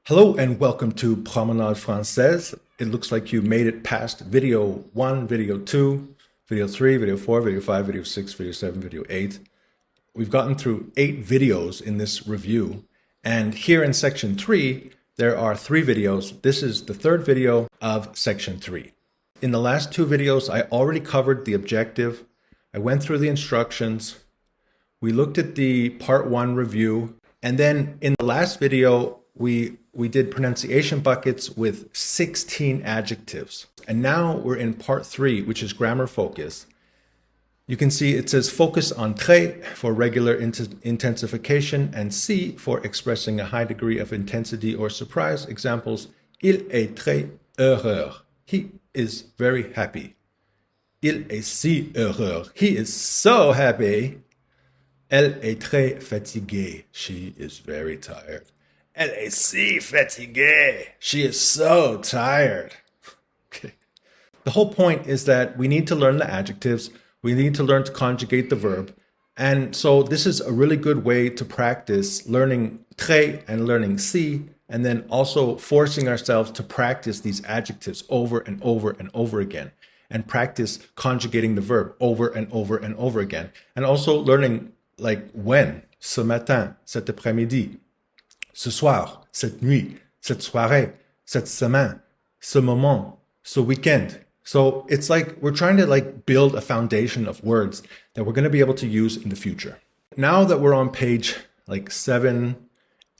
Hello and welcome to Promenade Française. It looks like you made it past video 1, video 2, video 3, video 4, video 5, video 6, video 7, video 8. We've gotten through 8 videos in this review. And here in section 3, there are 3 videos. This is the 3rd video of section 3. In the last 2 videos, I already covered the objective. I went through the instructions. We looked at the part 1 review. And then in the last video, we did pronunciation buckets with 16 adjectives. And now we're in part 3, which is grammar focus. You can see it says focus on très for regular intensification and C for expressing a high degree of intensity or surprise. Examples, il est très heureux. He is very happy. Il est si heureux. He is so happy. Elle est très fatiguée. She is very tired. Elle est si fatiguée. She is so tired. Okay. The whole point is that we need to learn the adjectives. We need to learn to conjugate the verb. And so this is a really good way to practice learning très and learning si, and then also forcing ourselves to practice these adjectives over and over and over again, and practice conjugating the verb over and over and over again. And also learning like when, ce matin, cet après-midi, ce soir, cette nuit, cette soirée, cette semaine, ce moment, ce weekend. So it's like we're trying to like build a foundation of words that we're going to be able to use in the future. Now that we're on page like 7,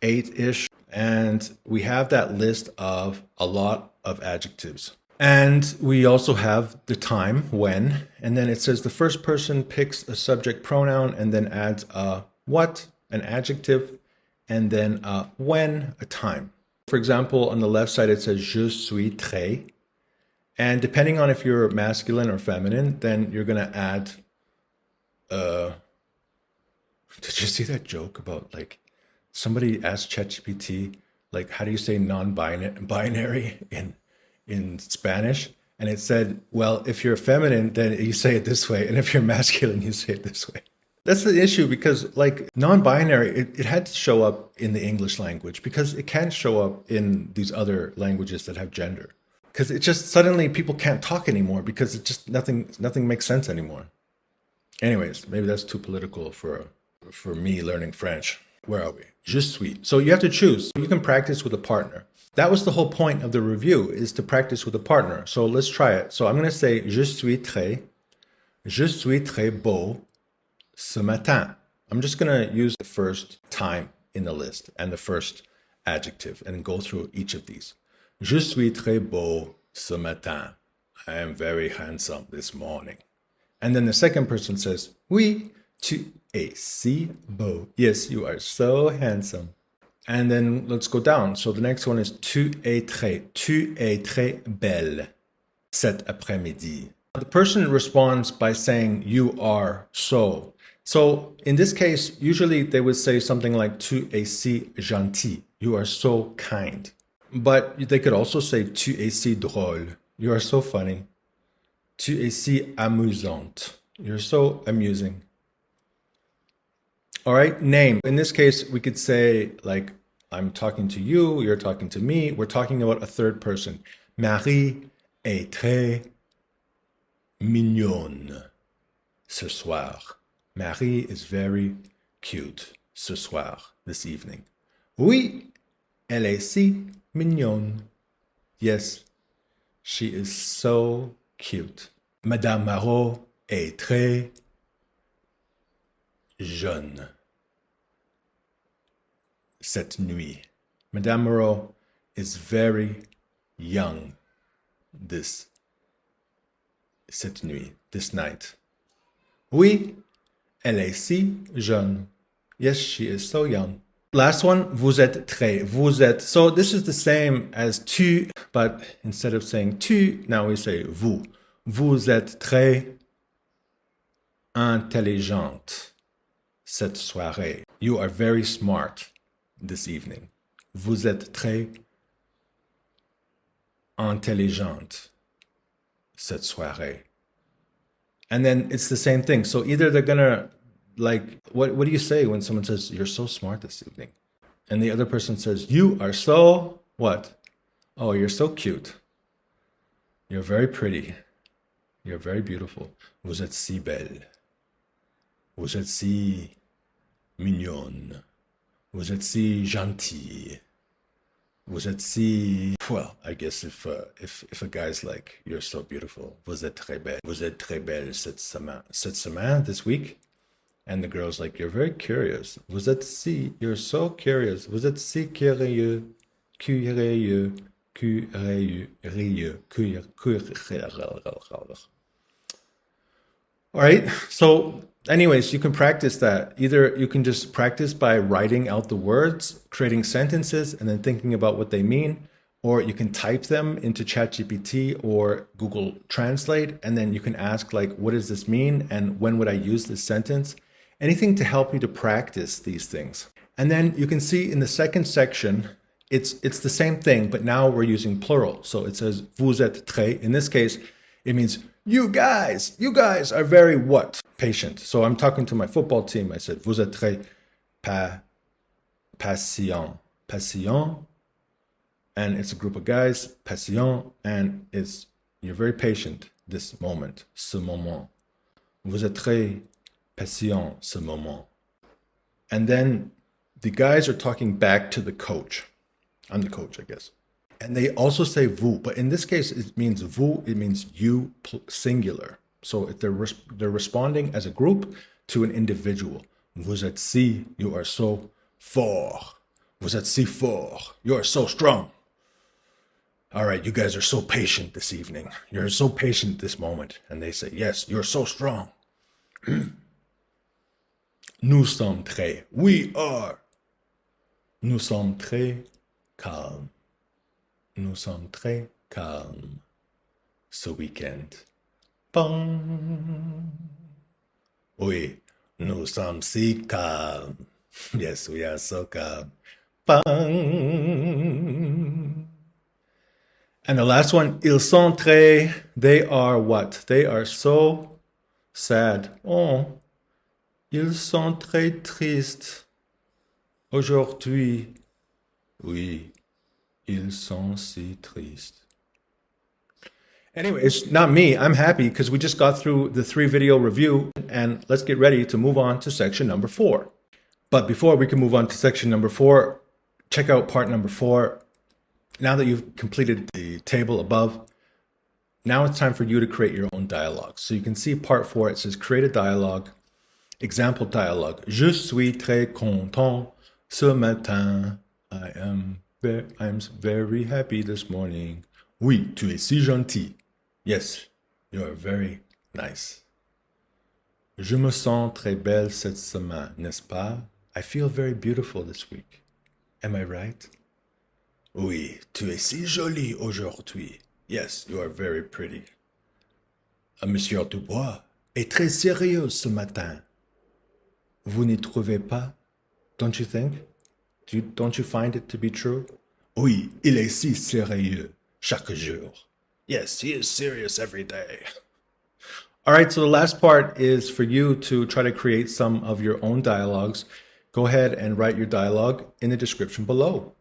8-ish, and we have that list of a lot of adjectives. And we also have the time, when, and then it says the first person picks a subject pronoun and then adds a what, an adjective, and then when, a time. For example, on the left side, it says je suis très. And depending on if you're masculine or feminine, then you're going to add, did you see that joke about like, somebody asked ChatGPT, like, how do you say non-binary in Spanish? And it said, well, if you're feminine, then you say it this way. And if you're masculine, you say it this way. That's the issue because like non-binary, it had to show up in the English language because it can't show up in these other languages that have gender. Because it just suddenly people can't talk anymore because it just nothing makes sense anymore. Anyways, maybe that's too political for me learning French. Where are we? Je suis. So you have to choose. You can practice with a partner. That was the whole point of the review, is to practice with a partner. So let's try it. So I'm going to say je suis très beau ce matin. I'm just going to use the first time in the list and the first adjective and go through each of these. Je suis très beau ce matin. I am very handsome this morning. And then the second person says, oui, tu es si beau. Yes, you are so handsome. And then let's go down. So the next one is tu es très belle cet après-midi. The person responds by saying you are so. So in this case, usually they would say something like tu es si gentil. You are so kind. But they could also say tu es si drôle. You are so funny. Tu es si amusant. You're so amusing. All right, name. In this case, we could say like I'm talking to you, you're talking to me. We're talking about a third person. Marie est très mignonne ce soir. Marie is very cute ce soir, this evening. Oui, elle est si mignonne. Yes, she is so cute. Madame Marot est très jeune cette nuit. Madame Marot is very young cette nuit, this night. Oui, elle est si jeune. Yes, she is so young. Last one, vous êtes très. Vous êtes. So this is the same as tu, but instead of saying tu, now we say vous. Vous êtes très intelligente cette soirée. You are very smart this evening. Vous êtes très intelligente cette soirée. And then it's the same thing. So either they're gonna like, what do you say when someone says, you're so smart this evening? And the other person says, you are so What? Oh, you're so cute. You're very pretty. You're very beautiful. Vous êtes si belle. Vous êtes si mignonne. Vous êtes si gentille. Vous êtes si... Well, I guess if a guy's like, you're so beautiful. Vous êtes très belle. Vous êtes très belle cette semaine. Cette semaine, this week. And the girl's like, you're very curious. Vous êtes si... You're so curious. Vous êtes si curieux. Curieux. Curieux. All right, so anyways, you can practice that. Either you can just practice by writing out the words, creating sentences, and then thinking about what they mean, or you can type them into ChatGPT or Google Translate, and then you can ask like, what does this mean? And when would I use this sentence? Anything to help you to practice these things. And then you can see in the second section, it's the same thing, but now we're using plural. So it says, vous êtes très. In this case, it means you guys are very what? Patient. So I'm talking to my football team. I said, vous êtes très patient. Patient. And it's a group of guys, patient, and you're very patient this moment, ce moment. Vous êtes très patient ce moment. And then the guys are talking back to the coach. I'm the coach, I guess. And they also say vous, but in this case, it means vous, it means you, singular. So if they're responding as a group to an individual. Vous êtes si, you are so fort. Vous êtes si fort, you are so strong. All right, you guys are so patient this evening. You're so patient this moment. And they say, yes, you're so strong. Nous sommes très, we are. Nous sommes très calmes. Nous sommes très calmes ce week-end. Bang. Oui, nous sommes si calmes. Yes, we are so calm. Bang. And the last one, ils sont très, they are what? They are so sad. Oh, ils sont très tristes aujourd'hui. Oui, ils sont si tristes. Anyways, not me. I'm happy because we just got through the 3 video review, and let's get ready to move on to section number 4. But before we can move on to section number 4, check out part number 4. Now that you've completed the table above, now it's time for you to create your own dialogue. So you can see part 4, it says create a dialogue, example dialogue. Je suis très content ce matin. I'm very happy this morning. Oui, tu es si gentil. Yes, you are very nice. Je me sens très belle cette semaine, n'est-ce pas? I feel very beautiful this week. Am I right? Oui, tu es si jolie aujourd'hui. Yes, you are very pretty. Monsieur Dubois est très sérieux ce matin. Vous n'y trouvez pas? Don't you think? Don't you find it to be true? Oui, il est si sérieux chaque jour. Yes, he is serious every day. All right, so the last part is for you to try to create some of your own dialogues. Go ahead and write your dialogue in the description below.